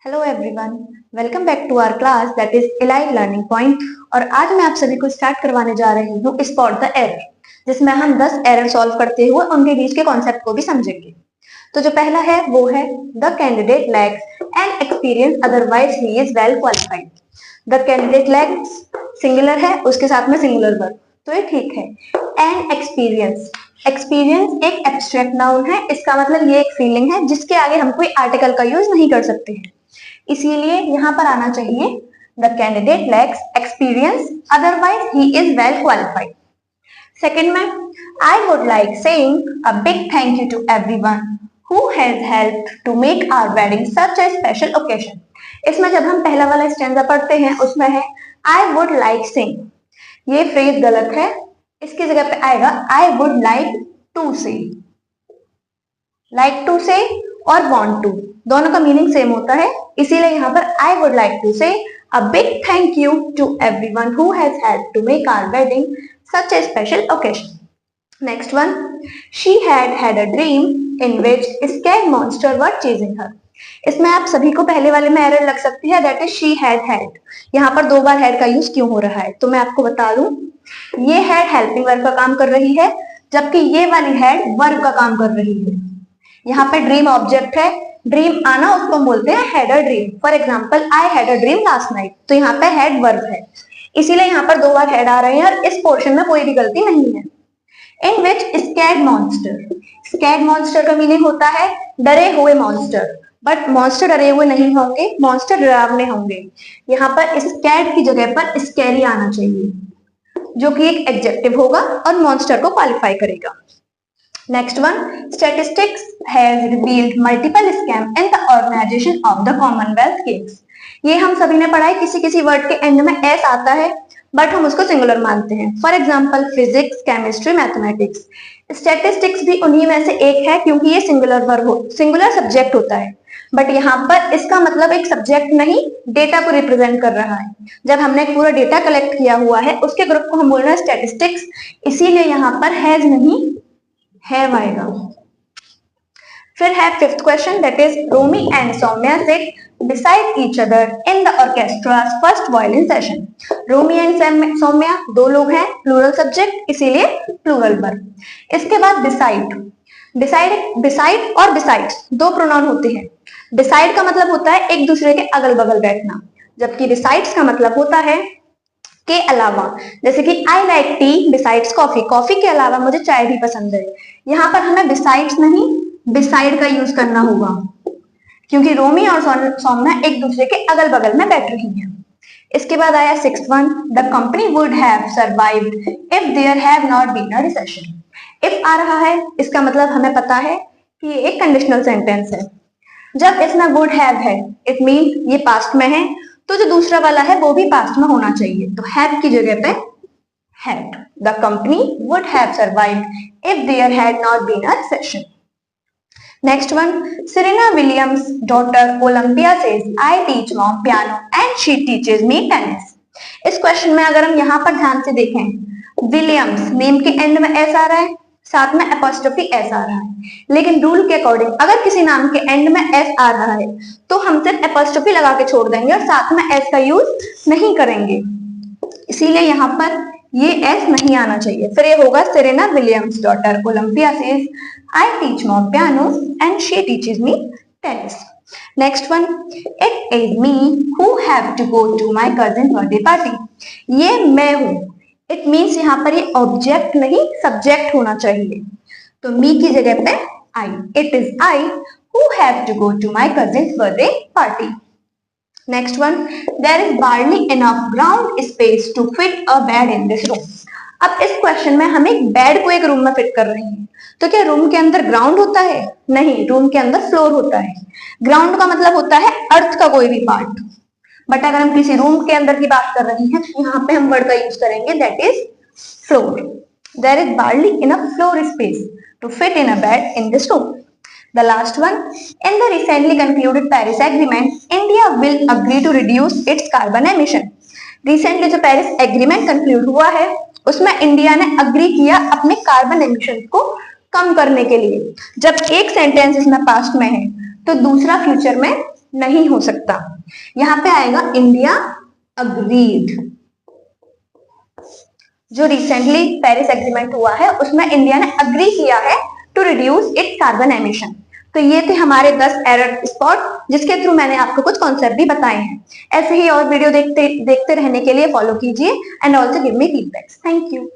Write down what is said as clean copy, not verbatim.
Hello everyone, welcome back to our class that is elite learning point. और आज मैं आप सभी को स्टार्ट करवाने जा रही हूँ स्पॉट द एरर, जिसमें हम 10 एरर सॉल्व करते हुए उनके बीच के कॉन्सेप्ट को भी समझेंगे। तो जो पहला है वो है the candidate lakhs an experience otherwise he is well qualified. The candidate lakhs singular है, उसके साथ में सिंगुलर वर्ब, तो ये ठीक है। एन एक्सपीरियंस, एक्सपीरियंस एक एब्स्ट्रैक्ट नाउन है, इसका मतलब ये एक फीलिंग है जिसके आगे हम कोई आर्टिकल का यूज नहीं कर सकते हैं, इसीलिए यहां पर आना चाहिए the candidate lacks experience otherwise he is well qualified. Second में I would like saying a big thank you to everyone who has helped to make our wedding such a special occasion. इसमें जब हम पहला वाला stanza पढ़ते हैं उसमें है आई वुड लाइक सेइंग, ये फ्रेज गलत है, इसकी जगह पे आएगा आई वुड लाइक टू से। लाइक टू से और वांट टू दोनों का मीनिंग सेम होता है, इसीलिए यहाँ पर आई would like to say a big thank you to everyone who has helped to make our wedding such a special occasion. Next one, she had a dream in which scared monster were chasing her. इसमें आप सभी को पहले वाले में error लग सकती है, दैट इज शी हैड। यहाँ पर दो बार हैड का यूज क्यों हो रहा है, तो मैं आपको बता दूं, ये हैड हेल्पिंग वर्ब का काम कर रही है, जबकि ये वाली हैड वर्ब का काम कर रही है। यहाँ पे ड्रीम ऑब्जेक्ट है, ड्रीम आना उसको बोलते हैं had a dream. For example I had a dream last night, तो यहाँ पे हैड वर्ब है, इसीलिए यहाँ पर दो बार हैड आ रहे हैं और इस पोर्शन में कोई भी गलती नहीं है। इन which scared monster, scared monster का मीनिंग होता है डरे हुए मॉन्स्टर, बट मॉन्स्टर डरे हुए नहीं होंगे, मॉन्स्टर डरावने होंगे। यहाँ पर स्कैर्ड की जगह पर स्कैरी आना चाहिए, जो कि एक एडजेक्टिव होगा और मॉन्स्टर को क्वालिफाई करेगा। Next one, statistics has revealed multiple scam in the organization of the Commonwealth Games. ये हम सभी ने पढ़ा है, किसी किसी वर्ड के एंड में एस आता है बट हम उसको सिंगुलर मानते हैं। For example physics, chemistry, mathematics. Statistics भी उन्हीं में से एक है क्योंकि ये सिंगुलर वर्ब सिंगुलर सब्जेक्ट होता है, बट यहाँ पर इसका मतलब एक सब्जेक्ट नहीं, डेटा को रिप्रेजेंट कर रहा है। जब हमने पूरा डेटा कलेक्ट किया हुआ है उसके ग्रुप को हम बोल रहे हैं स्टैटिस्टिक्स, इसीलिए यहाँ पर हैज नहीं हैव आएगा। फिर है fifth question, that is Romi and Saumya sit beside each other in the orchestra's first violin session. Romi and Saumya दो लोग हैं, प्लूरल सब्जेक्ट इसीलिए प्लूरल वर्ब। इसके बाद beside, beside और besides दो प्रोनाउन होते हैं। beside का मतलब होता है एक दूसरे के अगल बगल बैठना, जबकि besides का मतलब होता है के अलावा। जैसे कि I like T besides coffee, coffee के अलावा मुझे चाय भी पसंद है। यहाँ पर हमें बिसाइड्स नहीं बिसाइड का यूज करना होगा, क्योंकि रोमी और सौम्या एक दूसरे के अगल बगल में बैठ रही हैं। इसके बाद आया sixth one, the company would have survived if there have not been a recession. If आ रहा है, इसका मतलब हमें पता है कि ये एक कंडीशनल सेंटेंस है। जब इसमें वुड हैव है, इट मीन ये पास्ट में है, तो जो दूसरा वाला है वो भी पास्ट में होना चाहिए, तो हैव की जगह पे had. The company would have survived if there had not been a recession. Next one, Serena Williams daughter Olympia says I teach mom piano and she teaches me tennis. इस question में अगर हम यहाँ पर ध्यान से देखें, विलियम्स नेम के एंड में एस आ रहा है, साथ में एपोस्ट्रोफी एस आ रहा है, लेकिन रूल के अकॉर्डिंग अगर किसी नाम के एंड में एस आ रहा है तो हम सिर्फ एपोस्ट्रोफी लगा के छोड़ देंगे और साथ में एस का यूज नहीं करेंगे, इसीलिए यहाँ पर ये एस नहीं आना चाहिए। फिर ये होगा Serena Williams daughter Olympia says I teach mom piano and she teaches me tennis. Next one, it is me who have to go to my cousin birthday party. ये मैं हूं, इट मीन्स यहाँ पर ये ऑब्जेक्ट नहीं subject होना चाहिए, तो मी की जगह पे I. It is I who have to go to my cousin's birthday party. Next one, there is barely enough ground space to fit a bed in this room. अब इस क्वेश्चन में हम एक बेड को एक रूम में fit कर रहे हैं, तो क्या रूम के अंदर ग्राउंड होता है? नहीं, रूम के अंदर फ्लोर होता है। ग्राउंड का मतलब होता है अर्थ का कोई भी पार्ट, बट अगर हम किसी रूम के अंदर की बात कर रहे हैं तो यहाँ पे हम वर्ड का यूज करेंगे that is floor. There is barely enough floor space to fit in a bed in this room. The last one, in the recently concluded Paris Agreement, India will agree to reduce its carbon emission. Recently जो Paris agreement conclude हुआ है उसमें India ने agree किया अपने carbon emission को कम करने के लिए। जब एक सेंटेंस इसमें पास्ट में है तो दूसरा फ्यूचर में नहीं हो सकता। यहाँ पे आएगा इंडिया अग्रीड। जो रिसेंटली पेरिस एग्रीमेंट हुआ है उसमें इंडिया ने अग्री किया है to reduce its carbon emission. तो ये थे हमारे 10 एरर स्पॉट जिसके थ्रू मैंने आपको कुछ कॉन्सेप्ट भी बताए हैं। ऐसे ही और वीडियो देखते रहने के लिए फॉलो कीजिए and also give me feedbacks. Thank you.